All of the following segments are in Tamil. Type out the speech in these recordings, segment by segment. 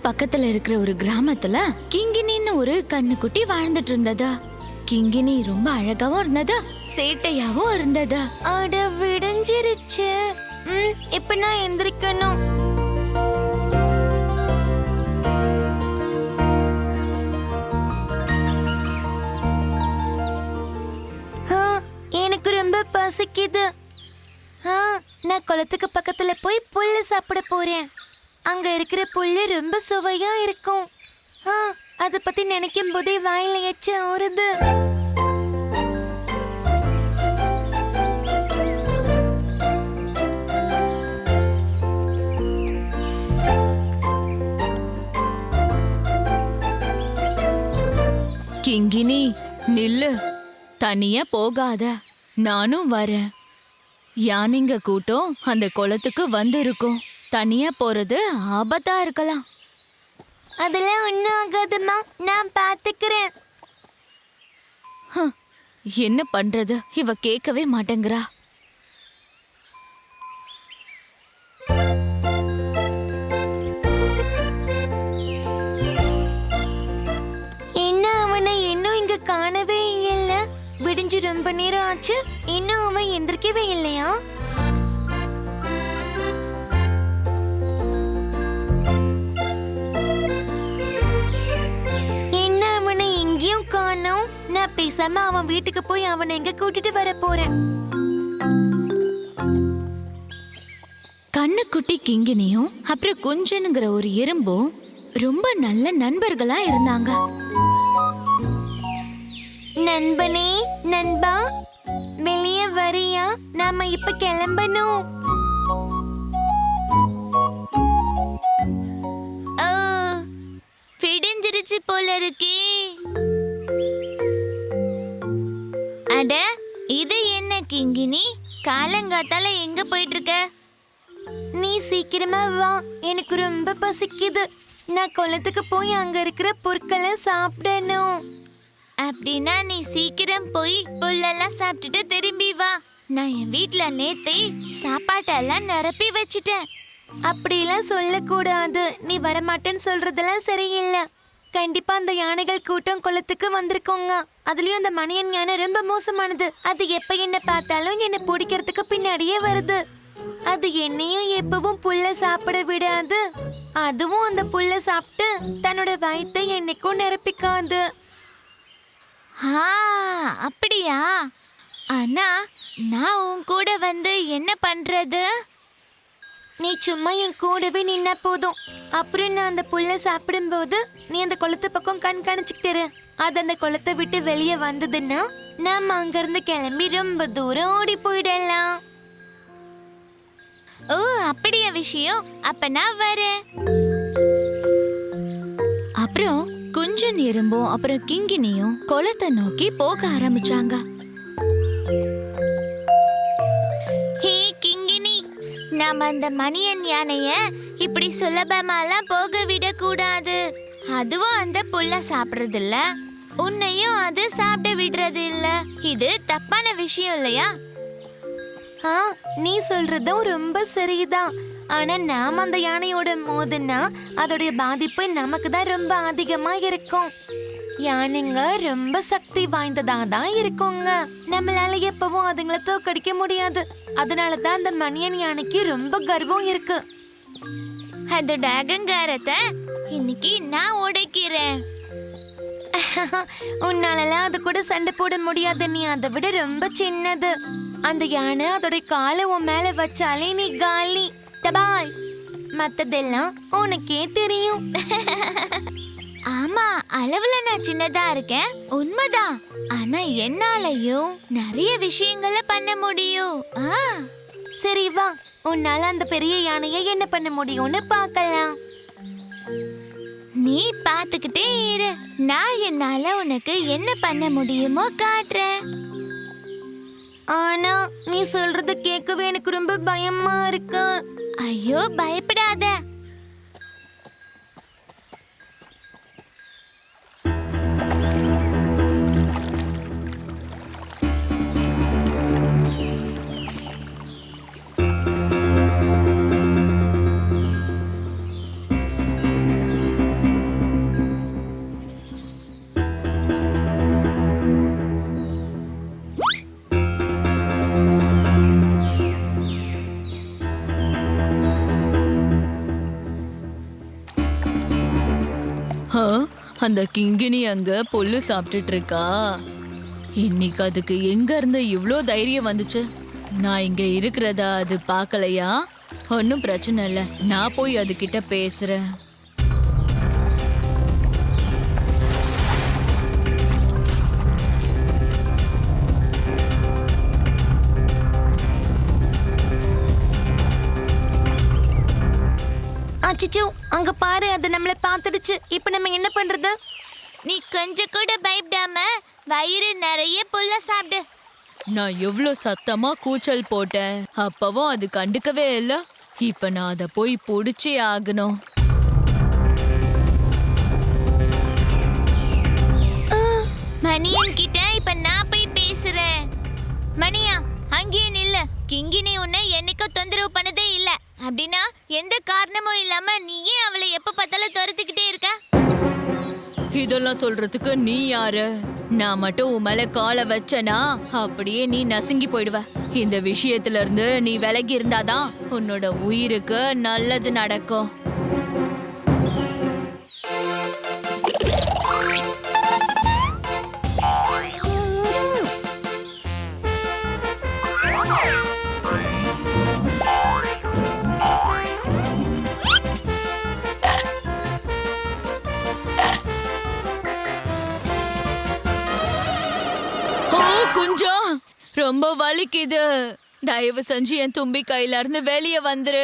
பக்கத்துல இருக்கிற ஒரு கிராமத்துல கிங்கினின்னு ஒரு கண்ணுக்குட்டி வாழ்ந்துட்டு இருந்ததா. கிங்கினி ரொம்ப அழகாவும் இருந்தது, சேட்டையாவும் இருந்தது. அட விடிஞ்சிருச்சு. இப்ப நான் எந்திரிக்கணும். எனக்கு ரொம்ப பசிக்குது. நான் குளத்துக்கு பக்கத்துல போய் புல்லு சாப்பிட போறேன். அங்க இருக்கிற புல்லு ரொம்ப சுவையா இருக்கும். அத பத்தி நினைக்கும் போதே வாயில எச்ச ஊறுது. கிங்கினி நில்லு, தனியா போகாத, நானும் வரேன். யானைங்க கூட்டம் அந்த குளத்துக்கு வந்து இருக்கும். தனியா போறது ஆபத்தா இருக்கலாம். அதெல்லாம் ஒண்ணும் ஆகாதுமா, நான் பாத்துக்கிறேன். என்ன பண்றது, இவ கேட்கவே மாட்டேங்கிறா. என்ன அவனை இன்னும் இங்க காணவே இல்ல. விடிஞ்சு ரொம்ப நேரம் ஆச்சு, இன்னும் அவன் எந்திரிக்கவே இல்லையா? என்ன அவனை எங்கேயும் காணோம். நான் பேசாம அவன் வீட்டுக்கு போய் அவனை எங்க கூட்டிட்டு வர போறேன். கண்ணுக்குட்டி கிங்கினியும் அப்புறம் குஞ்சனுங்கிற ஒரு எறும்பும் ரொம்ப நல்ல நண்பர்களா இருந்தாங்க. நண்பனே, நண்பா, வெளியே வரியா? நாம இப்ப கிளம்பணும். விடிஞ்சிருச்சு போல இருக்கே. அட, இது என்ன கிங்கினி, காலங்காத்தால எங்க போயிட்டு இருக்க? நீ சீக்கிரமா வா, எனக்கு ரொம்ப பசிக்குது. நான் குளத்துக்கு போய் அங்க இருக்கிற பொருட்களை சாப்பிடணும். அப்படின்னா நீ சீக்கிரம் போய் புல்லெல்லாம் சாப்பிட்டுட்டு திரும்பி வா. நான் என் வீட்ல நேத்தே சாப்பாட்டெல்லாம் நிரப்பி வச்சிட்டேன். அப்படிலாம் சொல்லக்கூடாது. நீ வரமாட்டேன்னு சொல்றதெல்லாம் சரியில்லை. கண்டிப்பா அந்த யானைகள் கூட்டம் குளத்துக்கு வந்திருக்கோங்க. அதுலயும் அந்த மணியன் யானை ரொம்ப மோசமானது. அது எப்ப என்ன பார்த்தாலும் என்ன பிடிக்கிறதுக்கு பின்னாடியே வருது. அது என்னையும் எப்பவும் புல்ல சாப்பிட விடாது. அதுவும் அந்த புல்ல சாப்பிட்டு தன்னோட வயித்தை என்னைக்கும் நிரப்பிக்காது. அப்படியா? ஆனா நான் உன் கூட வந்து என்ன பண்றது? நீ சும்மா என் கூடவே நின்னா போதும். அப்புறம் நான் அந்த புல்ல சாப்பிடும்போது நீ அந்த குளத்து பக்கம் கண்காணிச்சுக்கிட்டு அது அந்த குளத்தை விட்டு வெளியே வந்ததுன்னா நாம அங்கிருந்து கிளம்பி ரொம்ப தூரம் ஓடி போயிடலாம். ஓ, அப்படியா விஷயம்? அப்ப நான் வரேன். அப்புறம் குஞ்சன் எறும்பும் அப்புறம் கிங்கினியும் குளத்தை நோக்கி போக ஆரம்பிச்சாங்க. ஹே கிங்கினி, நாம அந்த மணியன் யானைய இப்படி சுலபமாலாம் போக விடக்கூடாது. அதுவும் அந்த புல்ல சாப்பிடுறது இல்ல, உன்னையும் அது சாப்பிட விடுறது இல்ல. இது தப்பான விஷயம் இல்லையா? நீ சொல்றதும் ரொம்ப சரிதான். ஆனா நாம அந்த யானையோட மோதுனா அதோடைய பாதிப்பு நமக்கு தான் ரொம்ப அதிகமா இருக்கும். யானைங்க ரொம்ப சக்தி வாய்ந்ததா தான் இருக்குங்க. நம்மளால எப்பவும் அதுங்களை தோக்கடிக்க முடியாது. அதனாலதான் அந்த மணியன் யானைக்கு ரொம்ப கர்வம் இருக்கு. அதோட அகங்காரத்தை இன்னைக்கு நான் உடைக்கிறேன். உன்னாலலாம் அது கூட சண்டை போட முடியாது. நீ அதை விட ரொம்ப சின்னது. அந்த யானை அதோட காலை உன் மேல வச்சாலே நீ காலி, தபால். மத்ததெல்லாம் உனக்கே தெரியும். ஆமா, அளவுல நான் சின்னதா இருக்கேன், உண்மைதான். ஆனா என்னாலயும் நிறைய விஷயங்களை பண்ண முடியும். சரி வா, உன்னால அந்த பெரிய யானையை என்ன பண்ண முடியும்னு பார்க்கலாம். நீ பாத்துக்கிட்டே இரு, நான் என்னால உனக்கு என்ன பண்ண முடியுமோ காட்டுறேன். ஆனா நீ சொல்றத கேட்கவே எனக்கு ரொம்ப பயமா இருக்கு. ஐயோ, பயப்படாத. அந்த கிங்கினி அங்க புல்லு சாப்பிட்டுட்டு இருக்கா. இன்னைக்கு அதுக்கு எங்க இருந்து இவ்ளோ தைரியம் வந்துச்சு? நான் இங்க இருக்கிறதா அது பார்க்கலையா? ஒன்னும் பிரச்சனை இல்ல, நான் போய் அதுகிட்ட பேசுறேன். அச்சச்சோ, அங்க பாரு, அது நம்மள பாத்துடுச்சு. இப்ப நம்ம என்ன பண்றது? நீ கொஞ்சம் கூட பயப்படாம வயிறு நிறைய புல்ல சாப்பிடு. நான் எவ்ளோ சத்தமா கூச்சல் போட்டேன், அப்பவும் அது கண்டுக்கவே இல்ல. இப்ப நான் அத போய் புடிச்சே ஆகணும். மணியன் கிட்ட இப்ப நான் போய் பேசுறேன். மணியா, அங்கேயே நில்ல. கிங்கினி உன்னை என்னைக்கும் தொந்தரவு பண்ணதே இல்ல. அப்படின்னா எந்த காரணமும் இல்லாம நீ ஏன் அவளை எப்ப பார்த்தாலும் துரத்துக்கிட்டே இருக்க? இதெல்லாம் சொல்றதுக்கு நீ யாரு? நான் மட்டும் உன் மேல காலை வச்சனா அப்படியே நீ நசுங்கி போயிடுவ. இந்த விஷயத்துல இருந்து நீ விலகி இருந்தாதான் உன்னோட உயிருக்கு நல்லது நடக்கும். குஞ்சா, ரொம்ப வலிக்குது. தயவு செஞ்சு என் தும்பி கையில இருந்து வெளியே வந்துரு.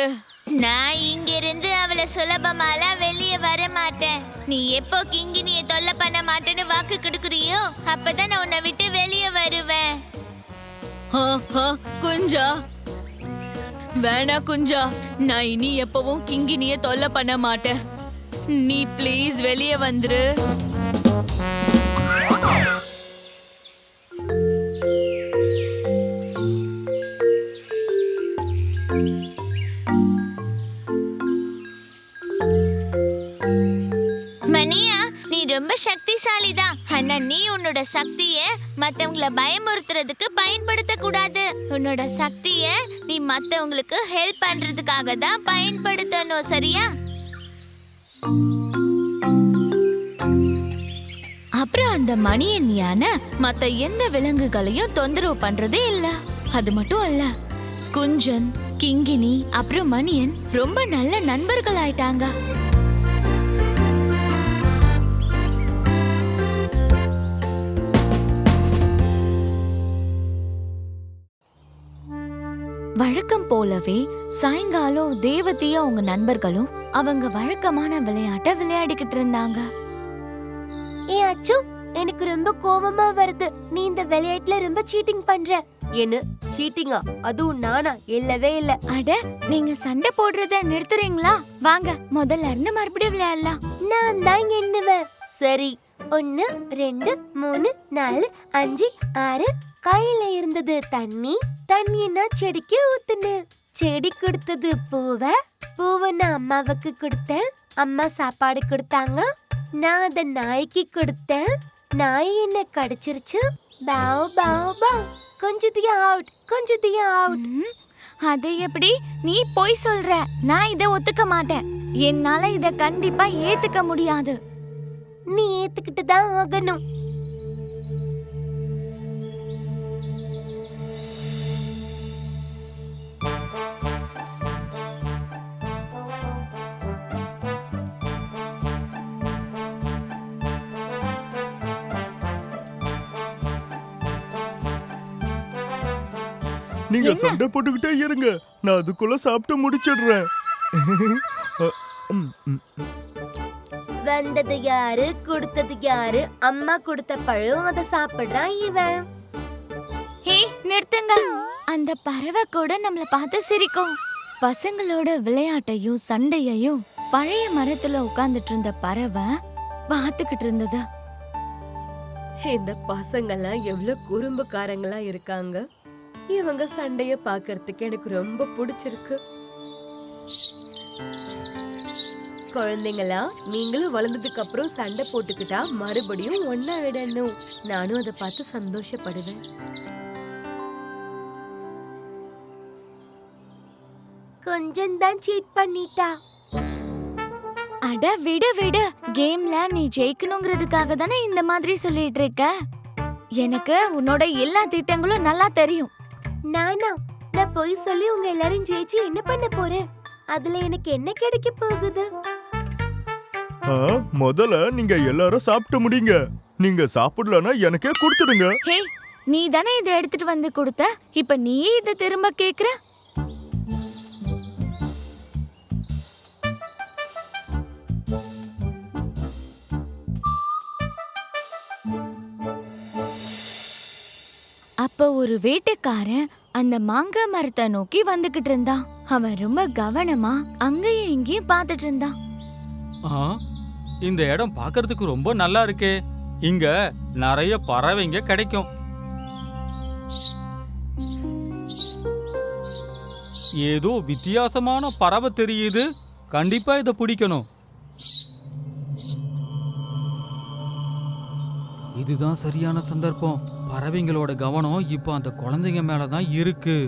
நான் இங்க இருந்து அவளை சுலபமாலாம் வெளியே வர மாட்டேன். நீ எப்போ கிங்கினிய தொல்லை பண்ண மாட்டேன்னு வாக்கு கொடுக்குறியோ அப்பதான் நான் உன்னை விட்டு வெளியே வருவேன். குஞ்சா, வேணா குஞ்சா, நான் இனி எப்பவும் கிங்கினிய தொல்லை பண்ண மாட்டேன். நீ ப்ளீஸ் வெளியே வந்துரு. மணியா, நீ ரொம்ப சக்திசாலிதான். ஆனா நீ உன்னோட சக்திய மத்தவங்கள பயமுறுத்துறதுக்கு பயன்படுத்த கூடாது. உன்னோட சக்திய நீ மத்தவங்களுக்கு ஹெல்ப் பண்றதுக்காக தான் பயன்படுத்தணும், சரியா? அப்புறம் அந்த மணியன் யானை மத்த எந்த விலங்குகளையும் தொந்தரவு பண்றதே இல்ல. அது மட்டும் அல்ல, குஞ்சன், கிங்கினி அப்புறம் மணியன் ரொம்ப நல்ல நண்பர்கள் ஆயிட்டாங்க. வழக்கம் போலவே சாயங்காலம் தேவதையும் அவங்க நண்பர்களும் அவங்க வழக்கமான விளையாட்டை விளையாடிக்கிட்டு இருந்தாங்க. ஏ அச்சு, எனக்கு ரொம்ப கோவமா வருது. நீ இந்த விளையாட்டுல ரொம்ப சீட்டிங் பண்ற. என்ன சீட்டிங்கா? அதுவும் நானா? இல்லவே இல்ல. அட, நீங்க சண்டை போடுறத நிறுத்துறீங்களா? வாங்க முதல்ல இருந்து மறுபடியும் விளையாடலாம். நான் தான் எண்ணுவேன். சரி. 1 2 3 4 5 6. கையில இருந்தது தண்ணி. தண்ணினா செடிக்கு ஊத்துனு. செடி கொடுத்தது பூவை. பூவை நான் அம்மாவுக்கு கொடுத்தேன். அம்மா சாப்பாடு கொடுத்தாங்க. நான் அத நாய்க்கு கொடுத்தேன். நாய் என்ன கடிச்சிருச்சு. பாவ் பாவ் பாவ். கொஞ்சத்தையும் அவுட், கொஞ்சத்தையும் அவுட். அது எப்படி? நீ போய் சொல்ற. நான் இத ஒத்துக்க மாட்டேன். என்னால இத கண்டிப்பா ஏத்துக்க முடியாது. நீ ஏத்துக்கிட்டு தான் ஆகணும். நீங்க சண்டை போட்டுக்கிட்டே இருங்க, நான் அதுக்குள்ள சாப்பிட்டு முடிச்சிடுறேன். வந்தது யாரு, கொடுத்தது யாரு? அம்மா கொடுத்த பழம், அதை சாப்பிடுறான் இவன். ஹே, நிறுத்துங்க. அந்த பறவை கூட நம்மள பார்த்து சிரிக்கும். பசங்களோட விளையாட்டையும் சண்டையையும் பழைய மரத்துல உட்கார்ந்துட்டு இருந்த பறவை பார்த்துக்கிட்டு இருந்தது. இந்த பசங்கெல்லாம் எவ்வளவு குறும்புக்காரங்களா இருக்காங்க. இவங்க சண்டைய பாக்குறதுக்கு எனக்கு ரொம்ப பிடிச்சிருக்கு. குழந்தைங்களா, நீங்களும் வளர்ந்ததுக்கு அப்புறம் சண்டை போட்டுக்கிட்டா மறுபடியும் ஒன்னா விடணும். நானும் அதை பார்த்து சந்தோஷப்படுவேன். கொஞ்சம் தான் சீட் பண்ணிட்டா. அட விடு விடு, கேம்ல நீ ஜெயிக்கணுங்கிறதுக்காக தானே இந்த மாதிரி சொல்லிட்டு இருக்க. எனக்கு உன்னோட எல்லா திட்டங்களும் நல்லா தெரியும். நானா? நான் போய் சொல்லி உங்க எல்லாரும் ஜெயிச்சு என்ன பண்ண போறேன்? அதுல எனக்கு என்ன கிடைக்க போகுது? முதல்ல நீங்க எல்லாரும் சாப்பிட்டு முடிங்க. நீங்க சாப்பிடலன்னா எனக்கே கொடுத்துடுங்க. ஹே, நீ தானே இதை எடுத்துட்டு வந்து கொடுத்த, இப்ப நீயே இதை திரும்ப கேக்குற? அப்ப ஒரு வேட்டைக்காரன் அந்த மாங்காய் மரத்தை நோக்கி வந்துகிட்டு இருந்தான். அவன் ரொம்ப கவனமா அங்கேயும் இங்கேயும் பார்த்துட்டு இருந்தான். இந்த இடம் பார்க்கிறதுக்கு ரொம்ப நல்லா இருக்கே. இங்க நிறைய பறவைங்க கிடைக்கும். ஏதோ வித்தியாசமான பறவை தெரியுது. கண்டிப்பா இதை பிடிக்கணும். இதுதான் சரியான சந்தர்ப்பம். பறவைங்களோட கவனம் இப்போ அந்த குழந்தைங்க மேலதான் இருக்கு.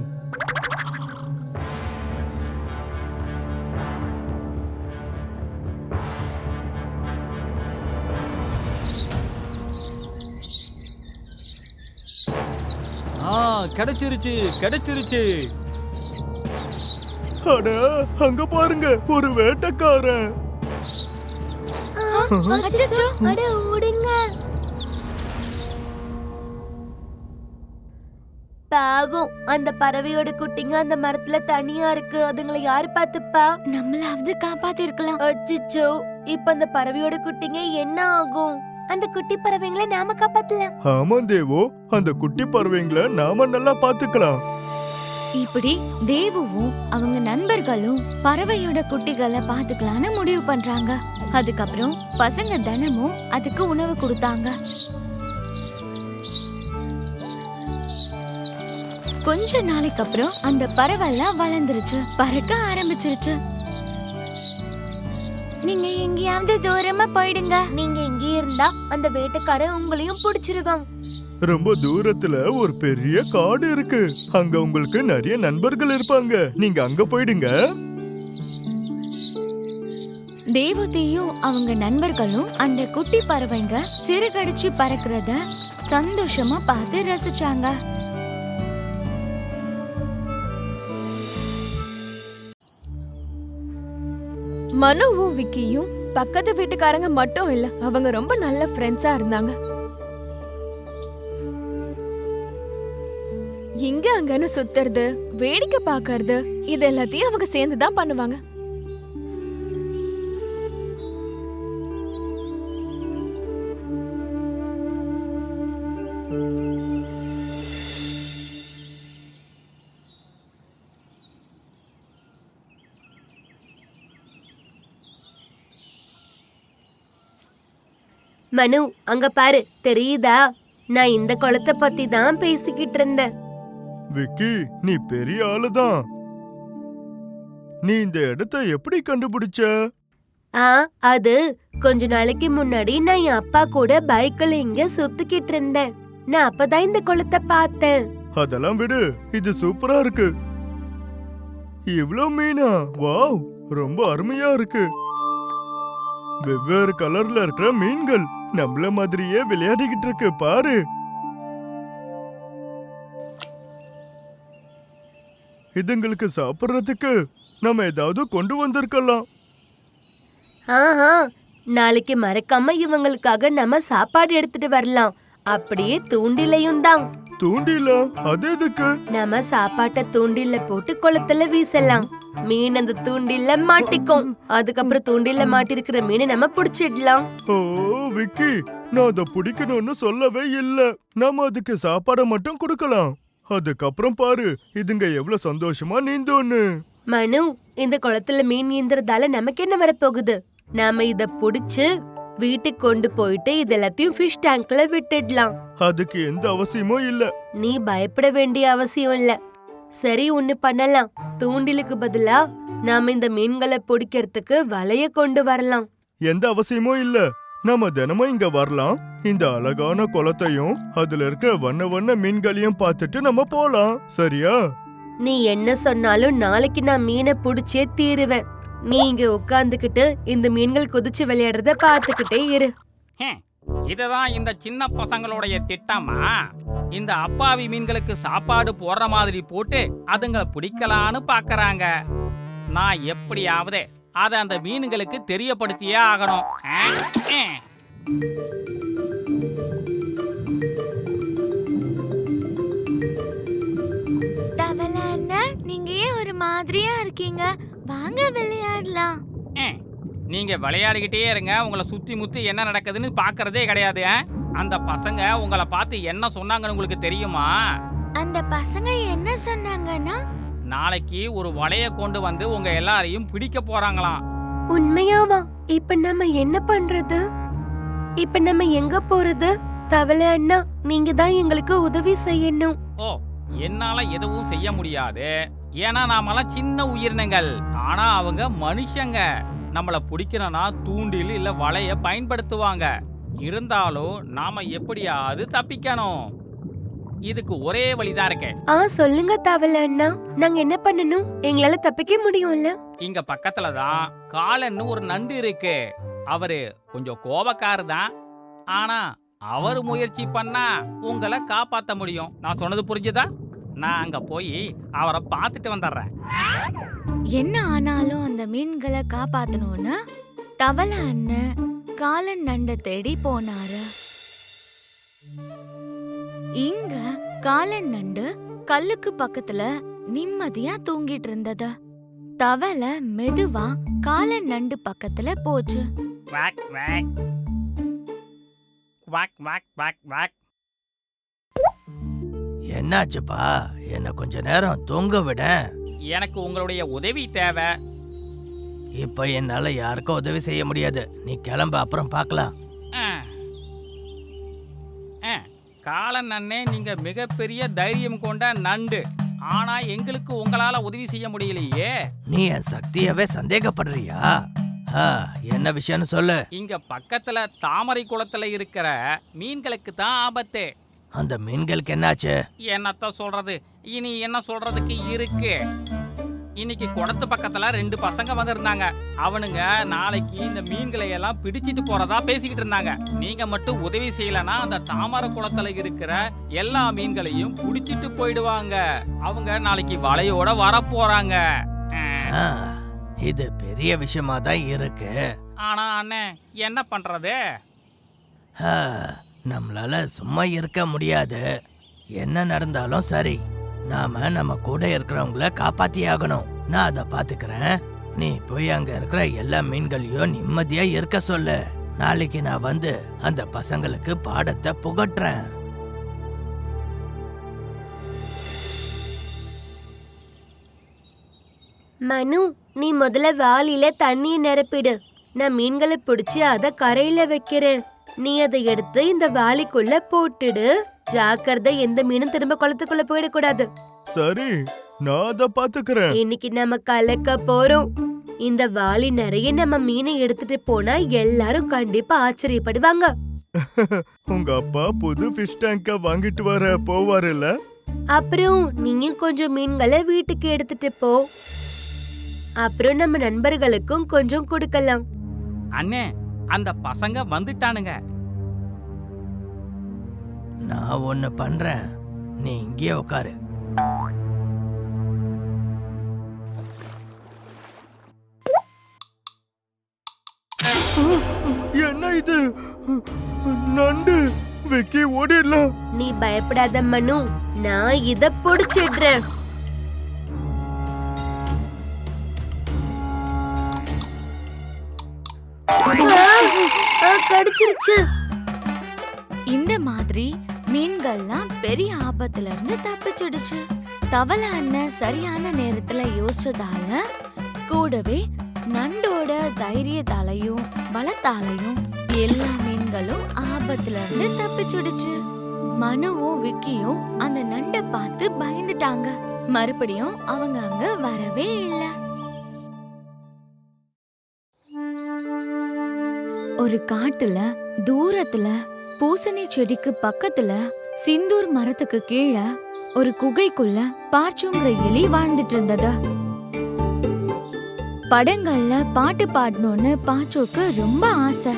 கிடைச்சிருச்சு கிடைச்சிருச்சு. அட, அங்க பாருங்க, ஒரு வேட்டைக்காரன். அச்சச்சோ. அட ஓடுங்க. பாவம், அந்த பறவையோட குட்டிங்க அந்த மரத்துல தனியா இருக்கு. அதுங்களை யாரு பாத்துப்பா? நம்மளாவது காப்பாத்தி இருக்கலாம். அச்சச்சோ, இப்ப அந்த பறவையோட குட்டிங்க என்ன ஆகும்? அந்த குட்டி பறவைங்களை நாம காப்பாத்தலாம். ஆமா தேவோ, அந்த குட்டி பறவைங்களை நாம நல்லா பாத்துக்கலாம். இப்படி தேவுவும் அவங்க நண்பர்களும் பறவையோட குட்டிகளை பாத்துக்கலான்னு முடிவு பண்றாங்க. அதுக்கப்புறம் பசங்க தினமும் அதுக்கு உணவு கொடுத்தாங்க. கொஞ்ச நாளைக்கு அப்புறம் அந்த பறவை எல்லாம் வளர்ந்துருச்சு, பறக்க ஆரம்பிச்சிருச்சு. நீங்க எங்கேயாவது தூரமா போயிடுங்க. நீங்க இங்கே இருந்தா அந்த வேட்டைக்காரன் உங்களையும் பிடிச்சிருவான். ரொம்ப தூரத்துல ஒரு பெரிய காடு இருக்கு. அங்க உங்களுக்கு நிறைய நண்பர்கள் இருப்பாங்க. நீங்க அங்க போயிடுங்க. தேவதையும் அவங்க நண்பர்களும் அந்த குட்டி பறவைங்க சிறகடிச்சு பறக்கிறத சந்தோஷமா பார்த்து ரசிச்சாங்க. மனுவும் விக்கியும் பக்கத்து வீட்டுக்காரங்க மட்டும் இல்ல, அவங்க ரொம்ப நல்ல ஃப்ரெண்ட்ஸா இருந்தாங்க. இங்க அங்கன்னு சுத்துறது, வேடிக்கை பார்க்கறது, இது எல்லாத்தையும் அவங்க சேர்ந்து தான் பண்ணுவாங்க. மனு, அங்க பாரு, தெரியுதா? நான் இந்த குளத்தை பத்தி தான் பேசிக்கிட்டு இருந்தேன். விக்கி, நீ பெரிய ஆளுதான். நீ இந்த இடத்தை எப்படி கண்டுபிடிச்ச? அது கொஞ்ச நாளைக்கு முன்னாடி நான் என் அப்பா கூட பைக்ல இங்க சுத்திக்கிட்டு இருந்தேன். நான் அப்பதான் இந்த குளத்தை பார்த்தேன். அதெல்லாம் விடு, இது சூப்பரா இருக்கு. இவ்ளோ மீனா? வாவ், ரொம்ப அருமையா இருக்கு. வெவ்வேறு கலர்ல இருக்கிற மீன்கள் நம்மள மாதிரியே விளையாடிக்கிட்டு இருக்கு, பாரு. இதுங்களுக்கு சாப்பிடுறதுக்கு நம்ம ஏதாவது கொண்டு வந்திருக்கலாம். ஆஹா, நாளைக்கு மறக்காம இவங்களுக்காக நம்ம சாப்பாடு எடுத்துட்டு வரலாம். அப்படியே தூண்டிலையும் தான். தூண்டில? அது எதுக்கு? நம்ம சாப்பாட்டை தூண்டில போட்டு குளத்துல வீசலாம். மீன் அந்த தூண்டில மாட்டிக்கும். அதுக்கப்புறம் தூண்டில மாட்டிருக்கிற மீனை நம்ம புடிச்சிடலாம். ஓ விக்கி, நான் அதை பிடிக்கணும்னு சொல்லவே இல்ல. நாம அதுக்கு சாப்பாடை மட்டும் கொடுக்கலாம். அதுக்கப்புறம் பாரு, இதுங்க எவ்வளவு சந்தோஷமா நீந்தோன்னு. மனு, இந்த குளத்துல மீன் நீந்துறதால நமக்கு என்ன வரப்போகுது? நாம இத புடிச்சு வீட்டுக்கு கொண்டு போயிட்டு இது எல்லாத்தையும் ஃபிஷ் டேங்க்ல விட்டுடலாம். அதுக்கு எந்த அவசியமும் இல்ல. நீ பயப்பட வேண்டிய அவசியம் இல்ல. சரி, ஒண்ணு பண்ணலாம். தூண்டிலுக்கு பதிலா நாம இந்த மீன்களை பிடிக்கிறதுக்கு வலைய கொண்டு வரலாம். எந்த அவசியமும் இல்ல. நாம தினமும் இங்க வரலாம். இந்த அழகான குளத்தையும் அதுல இருக்கிற வண்ண வண்ண மீன்களையும் பார்த்துட்டு நம்ம போலாம். சரியா? நீ என்ன சொன்னாலும் நாளைக்கு நான் மீனை புடிச்சே தீருவேன். நீ இங்க உட்கார்ந்துகிட்டு இந்த மீன்கள் குதிச்சு விளையாடுறத பாத்துக்கிட்டே இரு. இதுதான் இந்த சின்ன பசங்களுடைய திட்டமா? இந்த அப்பாவி மீன்களுக்கு சாப்பாடு போடுற மாதிரி போட்டு அதுங்களை பிடிக்கலான்னு பாக்குறாங்க. நான் எப்படியாவது அதை அந்த மீன்களுக்கு தெரியப்படுத்தியே ஆகணும். தவளை அண்ணா, நீங்க ஏன் ஒரு மாதிரியா இருக்கீங்க? வாங்க விளையாடலாம். நீங்க விளையாடிக்கிட்டே இருங்க. உங்களை சுத்தி முத்தி என்ன நடக்குதுன்னு பாக்குறதே கிடையாது. அந்த பசங்க உங்களை பார்த்து என்ன சொன்னாங்கன்னு உங்களுக்கு தெரியுமா? அந்த பசங்க என்ன சொன்னாங்கன்னா, நாளைக்கு ஒரு வலைய கொண்டு வந்து உங்க எல்லாரையும் பிடிக்க போறாங்களாம். உண்மையாவா? இப்ப நம்ம என்ன பண்றது? இப்ப நம்ம எங்க போறது? தவளை அண்ணா, நீங்க தான் எங்களுக்கு உதவி செய்யணும். ஓ, என்னால எதுவும் செய்ய முடியாது. ஏன்னா நாமெல்லாம் சின்ன உயிரினங்கள். ஆனா அவங்க மனுஷங்க. நம்மள பிடிக்கணும்னா தூண்டில் இல்ல வலைய பயன்படுத்துவாங்க. இருந்தாலும் நாம எப்படியாவது தப்பிக்கணும். இதுக்கு ஒரே வழிதான் இருக்கு. சொல்லுங்க தவளை அண்ணா, நாங்க என்ன பண்ணணும்? எங்களால தப்பிக்க முடியும்ல? இங்க பக்கத்துல தான் காலன்னு ஒரு நண்டு இருக்கு. அவரு கொஞ்சம் கோபக்காரர் தான். ஆனா அவர் முயற்சி பண்ணா உங்களை காப்பாத்த முடியும். நான் சொன்னது புரிஞ்சுதா? நான் அங்க போய் அவரை பார்த்துட்டு வந்துடுறேன். என்ன ஆனாலும் அந்த மீன்களை காப்பாத்தணும்னு தவளை அண்ணன் காலன் நண்டை தேடி போனாரு. இங்க காலன் நண்டு கல்லுக்கு பக்கத்துல நிம்மதியா தூங்கிட்டு இருந்தது. தவளை மெதுவா காலன் நண்டு பக்கத்துல போச்சு. வாக் வாக் வாக் வாக் வாக் வாக். என்னாச்சுப்பா? என்ன கொஞ்ச நேரம் தூங்க விட. எனக்கு உங்களுடைய உதவி தேவை. இப்ப என்னால யாருக்கும் உதவி செய்ய முடியாது. நீ கிளம்ப, அப்புறம் பார்க்கலாம். காலன் அண்ணே, நீங்க மிகப்பெரிய தைரியம் கொண்ட நண்டு. ஆனா எங்களுக்கு உங்களால உதவி செய்ய முடியலையே. நீ என் சக்தியவே சந்தேகப்படுறியா? என்ன விஷயம்னு சொல்லு. இங்க பக்கத்துல தாமரை குளத்துல இருக்கிற மீன்களுக்கு தான் ஆபத்து. அந்த மீன்களுக்கு என்னாச்சு? என்னத்த சொல்றது? இனி என்ன சொல்றதுக்கு இருக்கு? இன்னைக்கு குளத்து பக்கத்துல 2 பசங்க வந்திருந்தாங்க. அவனுங்க நாளைக்கு இந்த மீன்களை எல்லாம் பிடிச்சிட்டு போறதா பேசிக்கிட்டு இருந்தாங்க. நீங்க மட்டும் உதவி செய்யலனா அந்த தாமரை குளத்துல இருக்கிற எல்லா மீன்களையும் பிடிச்சிட்டு போயிடுவாங்க. அவங்க நாளைக்கு வலையோட வர போறாங்க. இது பெரிய விஷயமா தான் இருக்கு. ஆனா அண்ணே, என்ன பண்றது? நம்மளால சும்மா இருக்க முடியாது. என்ன நடந்தாலும் சரி, நாம நம்ம கூட இருக்கிறவங்கள காப்பாத்தி ஆகணும். நான் அதை பாத்துக்கிறேன். நீ போய் அங்க இருக்கிற எல்லா மீன்களையும் நிம்மதியா இருக்க சொல்லு. நாளைக்கு நான் வந்து அந்த பசங்களுக்கு பாடத்தை புகட்டுறேன். மனு, நீ முதல்ல வாளியில தண்ணிய நிரப்பிடு. நான் மீன்களை பிடிச்சு அத கரையில வைக்கிறேன். நீ அதை எடுத்து இந்த வாளிக்குள்ள போட்டுடு. ஜாக்கிரதை, எந்த மீனும் திரும்ப குளத்துக்குள்ள போயிடக்கூடாது. சரி, நான் அத பாத்துக்கிறேன். இன்னைக்கு நம்ம கலக்க போறோம். இந்த வாளி நிறைய நம்ம மீனை எடுத்துட்டு போனா எல்லாரும் கண்டிப்பா ஆச்சரியப்படுவாங்க. உங்க அப்பா புது ஃபிஷ் டேங்க வாங்கிட்டு வர போவாருல்ல? அப்புறம் நீங்க கொஞ்சம் மீன்களை வீட்டுக்கு எடுத்துட்டு போ. அப்புறம் நம்ம நண்பர்களுக்கும் கொஞ்சம் கொடுக்கலாம். அண்ணே, அந்த பசங்க வந்துட்டானுங்க. நான் ஒண்ணு பண்றேன், நீ இங்கே உட்காரு. என்ன இது? நண்டு விக்கி, ஓடிடலாம். நீ பயப்படாத மனு, நான் இத புடிச்சிடுறேன். கடிச்சிருச்சு. இந்த மாதிரி மீன்கள்லாம் பெரிய ஆபத்துல இருந்து தப்பிச்சிடுச்சு. தவளை அண்ணன் சரியான நேரத்துல யோசிச்சதால கூடவே நண்டோட தைரியத்தாலையும் பலத்தாலையும் எல்லா மீன்களும் ஆபத்துல இருந்து தப்பிச்சிடுச்சு. மனுவும் விக்கியும் அந்த நண்டை பார்த்து பயந்துட்டாங்க. மறுபடியும் அவங்க அங்க வரவே இல்லை. ஒரு காட்டுல தூரத்துல பூசணி செடிக்கு பக்கத்துல சிந்தூர் மரத்துக்கு கீழே ஒரு குகைக்குள்ள பார்ச்சுங்கிற எலி வாழ்ந்துட்டு இருந்தது. படங்கள்ல பாட்டு பாடணும்னு பாச்சுக்கு ரொம்ப ஆசை.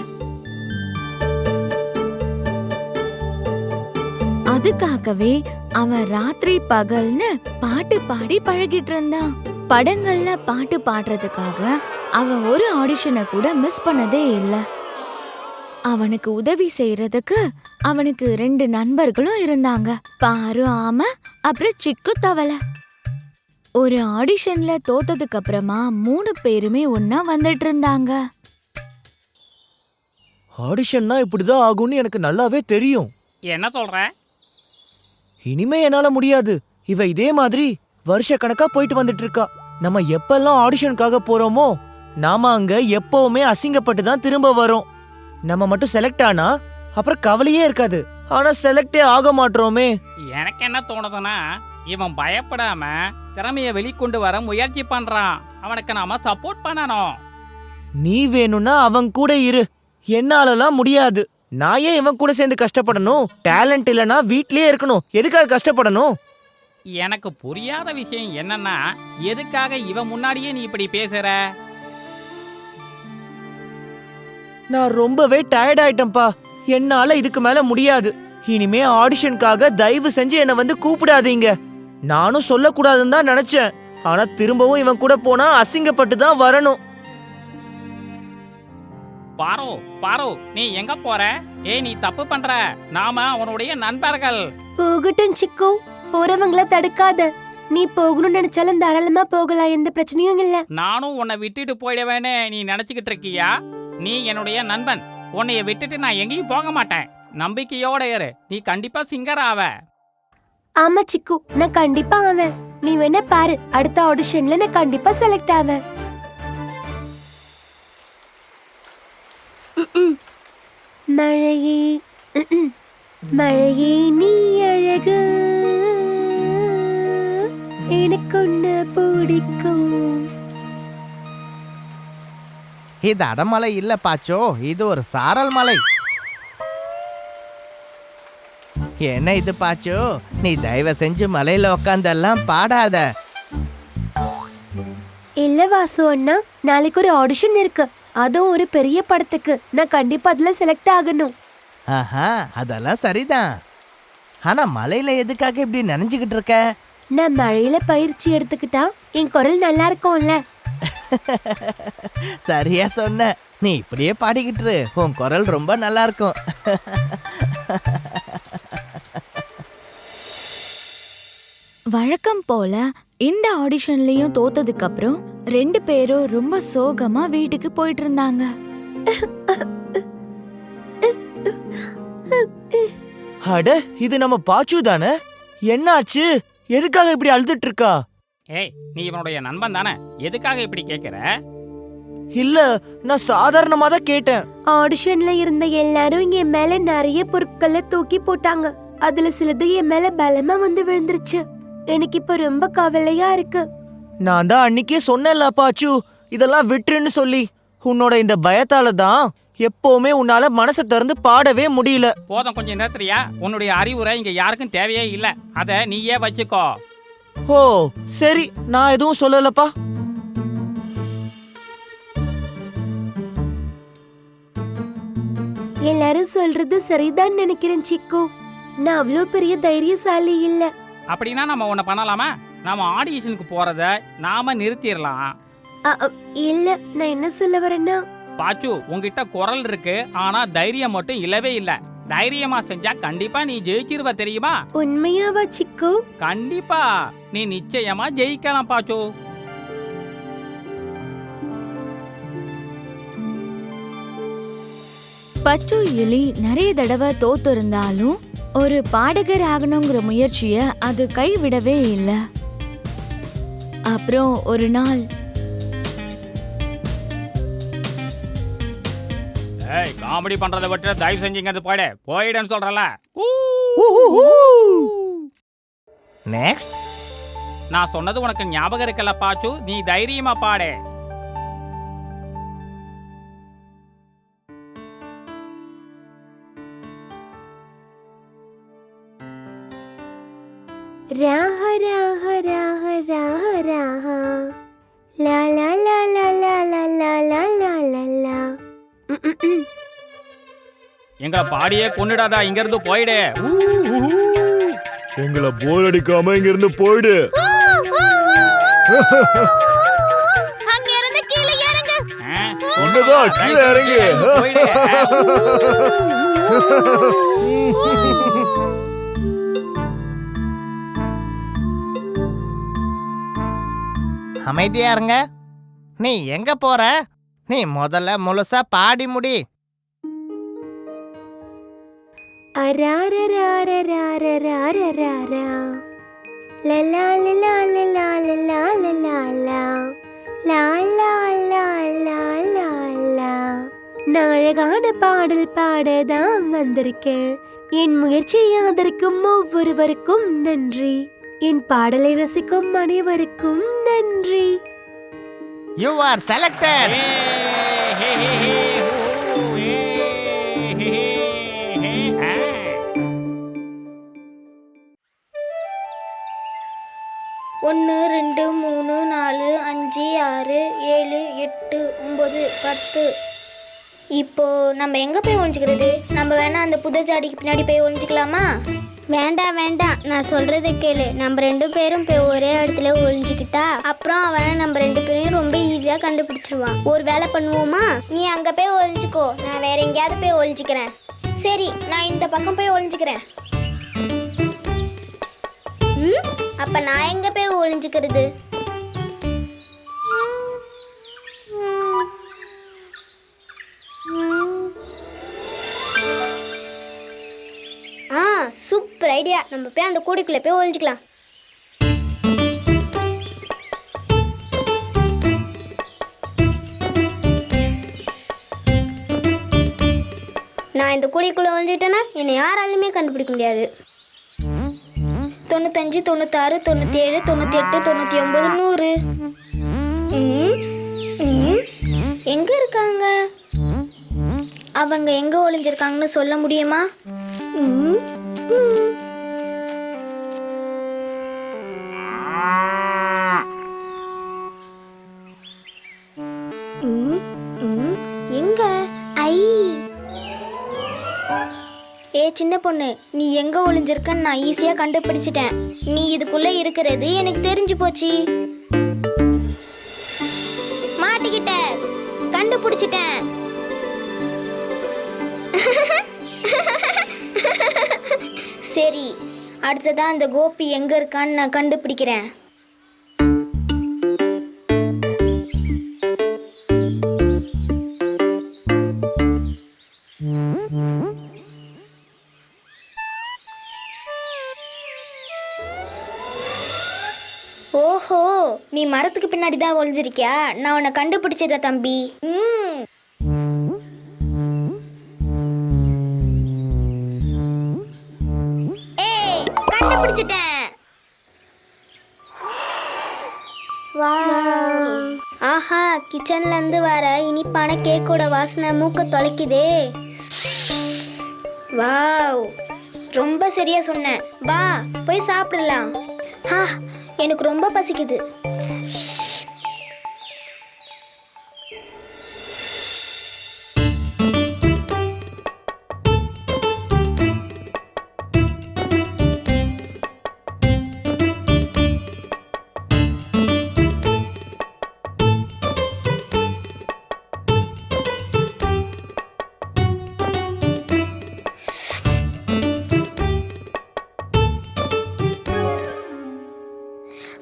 அதுக்காகவே அவன் ராத்திரி பகல்னு பாட்டு பாடி பழகிட்டு இருந்தான். படங்கள்ல பாட்டு பாடுறதுக்காக அவன் ஒரு ஆடிஷனை கூட மிஸ் பண்ணதே இல்லை. அவனுக்கு உதவி செய்யறதுக்கு அவனுக்கு 2 நண்பர்களும் இருந்தாங்க, பாரு ஆமை அப்புறம் சிக்கு தவளை. ஒரு ஆடிஷன்ல தோத்ததுக்கு அப்புறமா 3 பேருமே ஒன்னா வந்துட்டு இருந்தாங்க. ஆடிஷன்னா இப்படிதான் ஆகும்னு எனக்கு நல்லாவே தெரியும். என்ன சொல்ற? இனிமே என்னால முடியாது. இவ இதே மாதிரி வருஷ கணக்கா போயிட்டு வந்துட்டு இருக்கா. நம்ம எப்பெல்லாம் ஆடிஷனுக்காக போறோமோ நாம அங்க எப்பவுமே அசிங்கப்பட்டு தான் திரும்ப வரோம். நம்ம மட்டும் செலக்ட் ஆனா அப்புறம் கவலையே இருக்காது. ஆனா செலக்டே ஆக மாட்டோமே. எனக்கு என்ன தோணுதுன்னா, இவன் பயப்படாம திறமைய வெளிக்கொண்டு வர முயற்சி பண்றான். அவனுக்கு நாம சப்போர்ட் பண்ணணும். நீ வேணும்னா அவன் கூட இரு, என்னாலலாம் முடியாது. நான் ஏன் இவன் கூட சேர்ந்து கஷ்டப்படணும்? டேலண்ட் இல்லனா வீட்லயே இருக்கணும். எதுக்காக கஷ்டப்படணும்? எனக்கு புரியாத விஷயம் என்னன்னா, எதுக்காக இவன் முன்னாடியே நீ இப்படி பேசுற? நான் ரொம்பவே டயர்ட் ஆயிட்டேன்பா. என்னால இதுக்கு மேல முடியாது. இனிமே ஆடிஷனுக்காக தயவு செஞ்சு என்னை வந்து கூப்பிடாதீங்க. நானும் சொல்லக்கூடாதுன்னு தான் நினைச்சேன். ஆனா திரும்பவும் இவன் கூட போனா அசிங்கப்பட்டு தான் வரணும். பாரு பாரு, நீ எங்க போற? நீ தப்பு பண்ற. நாம அவனுடைய நண்பர்கள். போகட்டும் சிக்கு, போறவங்கள தடுக்காத. நீ போகணும்னு நினைச்சாலும் தாராளமா போகலாம், எந்த பிரச்சனையும் இல்ல. நானும் உன்னை விட்டுட்டு போயிடுவேன்னு நீ நினைச்சுக்கிட்டு இருக்கியா? நீ என்னுடைய நண்பன். உன்னைய விட்டுட்டு நான் எங்கேயும் போக மாட்டேன். நம்பிக்கையோட இரு, நீ கண்டிப்பா சிங்கர் ஆவ. ஆமா சிக்கு, நான் கண்டிப்பா ஆவேன். நீ வேணா பாரு, அடுத்த ஆடிஷன்ல நான் கண்டிப்பா செலக்ட் ஆவேன். மழையே மழையே நீ அழகு, எனக்கு ஒன்னு பிடிக்கும். இது அடமலை இல்ல பாச்சோ, இது ஒரு சாரல் மலை. என்ன இது பாச்சோ, நீ தயவு செஞ்சு மலையில உட்காந்தெல்லாம் பாடாத. இல்ல வாசு அண்ணா, நாளைக்கு ஒரு ஆடிஷன் இருக்கு, அதுவும் ஒரு பெரிய படத்துக்கு. நான் கண்டிப்பா அதுல செலக்ட் ஆகணும். ஆஹா, அதெல்லாம் சரிதான். ஆனா மலையில எதுக்காக இப்படி நினைஞ்சுக்கிட்டு இருக்க? நான் மழையில பயிற்சி எடுத்துக்கிட்டா என் குரல் நல்லா இருக்கும்ல. சரியா சொன்ன. நீ இப்படியே பாடிக்கிட்டு இரு, உன் குரல் ரொம்ப நல்லா இருக்கும். வழக்கம் போல இந்த ஆடிஷன்லயும் தோத்ததுக்கு அப்புறம் 2 பேரும் ரொம்ப சோகமா வீட்டுக்கு போயிட்டு இருந்தாங்க. அட, இது நம்ம பாச்சு தானே? என்னாச்சு? எதுக்காக இப்படி அழுதுட்டு இருக்கா? நீ இவனுடைய நண்பன் தானே? எதுக்காக இப்படி கேக்குற? இல்ல, நான் சாதாரணமா தான் கேட்டேன். ஆடிஷன்ல இருந்த எல்லாரும் என் மேல நிறைய பொருட்களை தூக்கி போட்டாங்க. அதுல சிலது என் மேல பலமா வந்து விழுந்துருச்சு. எனக்கு இப்ப ரொம்ப கவலையா இருக்கு. நான் தான் அன்னைக்கே சொன்னேன்ல பாச்சு, இதெல்லாம் விட்டுருன்னு சொல்லி. உன்னோட இந்த பயத்தால தான் எப்பவுமே உன்னால மனசை திறந்து பாடவே முடியல. போதும், கொஞ்சம் நிறுத்துறியா? உன்னுடைய அறிவுரை இங்க யாருக்கும் தேவையே இல்ல. அத நீயே வச்சுக்கோ. ஓ சரி, நான் எதுவும் சொல்லலப்பா. எல்லாரும் சொல்றது சரிதான் நினைக்கிறேன் சிக்கு. நான் அவ்வளவு பெரிய தைரியசாலி இல்ல. அப்படின்னா நம்ம ஒண்ணு பண்ணலாமா? நாம ஆடிஷனுக்கு போறத நாம நிறுத்திடலாம். இல்ல, நான் என்ன சொல்ல வரேன்னா, பாச்சு, உன்கிட்ட குரல் இருக்கு, ஆனா தைரியம் மட்டும் இல்லவே இல்ல. தைரியமா செஞ்சா கண்டிப்பா நீ ஜெயிச்சிருவ, தெரியுமா? உண்மையாவா சிக்கு? கண்டிப்பா நீ நிச்சயமா ஜெயிக்கலாம் பாச்சு. பச்சு எலி நிறைய தடவை தோத்து இருந்தாலும் ஒரு பாடகர் ஆகணுங்கிற முயற்சிய அது கைவிடவே இல்லை. அப்புறம் ஒரு நாள், காமெடி பண்றதை விட்டு தயவு செஞ்சீங்க போயிடுன்னு சொல்றல. நெக்ஸ்ட். நான் சொன்னது உனக்கு ஞாபகம் இருக்கல பாச்சு? நீ தைரியமா பாடு. ராஹ ராஹ ராஹ ராஹ ராஹ லா லா லா லா லா எங்களை பாடியே கொன்னுடாதா, இங்க இருந்து போயிடு. எங்களை போர் அடிக்காம இங்க இருந்து போயிடு. அங்க இருந்து கீழே இறங்கு. ஒண்ணுதான் கீழே இறங்கு. போயிடு. அமைதியா இருங்க. நீ எங்க போற? நீ முதல்ல முழுசா பாடி முடி. நான் அழகான பாடல் பாடதான் வந்திருக்கேன். என் முயற்சியை ஆதரிக்கும் ஒவ்வொருவருக்கும் நன்றி. என் பாடலை ரசிக்கும் அனைவருக்கும் நன்றி. You are selected. ஒன்று 2 3 4 5 6 7 8 9 10. இப்போ நம்ம எங்க போய் ஒளிஞ்சுக்கிறது? நம்ம வேணா அந்த புதர் ஜாடிக்கு பின்னாடி போய் ஒளிஞ்சுக்கலாமா? வேண்டாம் வேண்டாம், நான் சொல்றதை கேளு. நம்ம 2 பேரும் போய் ஒரே இடத்துல ஒளிஞ்சுக்கிட்டா அப்புறம் அவன் நம்ம 2 பேரையும் ரொம்ப ஈஸியா கண்டுபிடிச்சிருவான். ஒரு வேலை பண்ணுவோமா? நீ அங்க போய் ஒளிஞ்சுக்கோ, நான் வேற எங்கேயாவது போய் ஒளிஞ்சுக்கிறேன். சரி, நான் இந்த பக்கம் போய் ஒளிஞ்சுக்கிறேன். அப்ப நான் எங்க போய் ஒளிஞ்சுக்கிறது? Super idea. நம்ம போய் அந்த கூடைக்குள்ள போய் ஒளிஞ்சுக்கலாம். நான் இந்த கூடைக்குள்ள ஒளிஞ்சுக்கிட்டேன்னா என்னை யாராலுமே கண்டுபிடிக்க முடியாது. 95 96 97 98 99 100. எங்க இருக்காங்க? அவங்க எங்க ஒளிஞ்சிருக்காங்கன்னு சொல்ல முடியுமா? எங்க? ஐ, ஏ சின்ன பொண்ணு, நீ எங்க ஒளிஞ்சிருக்கன்னு நான் ஈஸியா கண்டுபிடிச்சிட்டேன். நீ இதுக்குள்ள இருக்கிறது எனக்கு தெரிஞ்சு போச்சு. மாட்டிக்கிட்ட, கண்டுபிடிச்சிட்டேன். சரி, அடுத்ததான் அந்த கோபி எங்க இருக்கான்னு நான் கண்டுபிடிக்கிறேன். ஓஹோ, நீ மரத்துக்கு பின்னாடி தான் ஒளிஞ்சிருக்கியா? நான் உன்னை கண்டுபிடிச்சிட்டேன் தம்பி. ஏய், கண்டுபிடிச்சிட்டேன். ஆஹா, கிச்சன்ல இருந்து வர இனிப்பான கேக்கோட வாசனை மூக்க தொலைக்குதே. வாவ், ரொம்ப சரியா சொன்னேன். வா போய் சாப்பிடலாம். எனக்கு ரொம்ப பசிக்குது.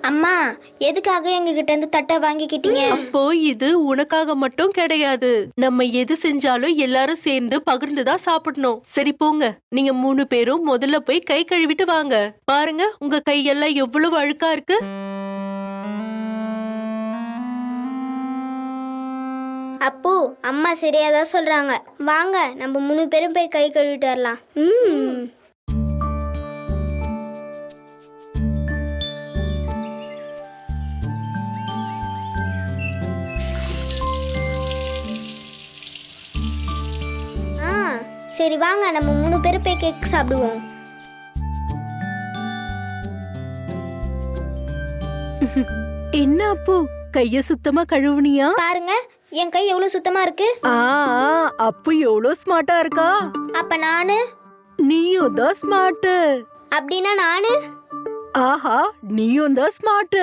அம்மா, எதுக்காக எங்க கிட்ட இருந்து தட்டை வாங்கிக்கிட்டீங்க? அப்போ இது உனக்காக மட்டும் கிடையாது. நம்ம எது செஞ்சாலும் எல்லாரும் சேர்ந்து பகிர்ந்துதான் சாப்பிடணும். சரி போங்க, நீங்க 3 பேரும் முதல்ல போய் கை கழுவிட்டு வாங்க. பாருங்க, உங்க கையெல்லாம் எவ்வளவு அழுக்கா இருக்கு. அப்பு, அம்மா சரியாதான் சொல்றாங்க. வாங்க, நம்ம 3 பேரும் போய் கை கழுவிட்டு வரலாம். சரி வாங்க, நம்ம 3 பேரும் போய் கேக் சாப்பிடுவோம். என்ன அப்பு, கைய சுத்தமா கழுவுனியா? பாருங்க, என் கை எவ்வளவு சுத்தமா இருக்கு. அப்ப எவ்வளவு ஸ்மார்ட்டா இருக்கா. அப்ப நானு நீயும் தான் ஸ்மார்ட். அப்படின்னா நானு ஆஹா, நீயும் தான் ஸ்மார்ட்.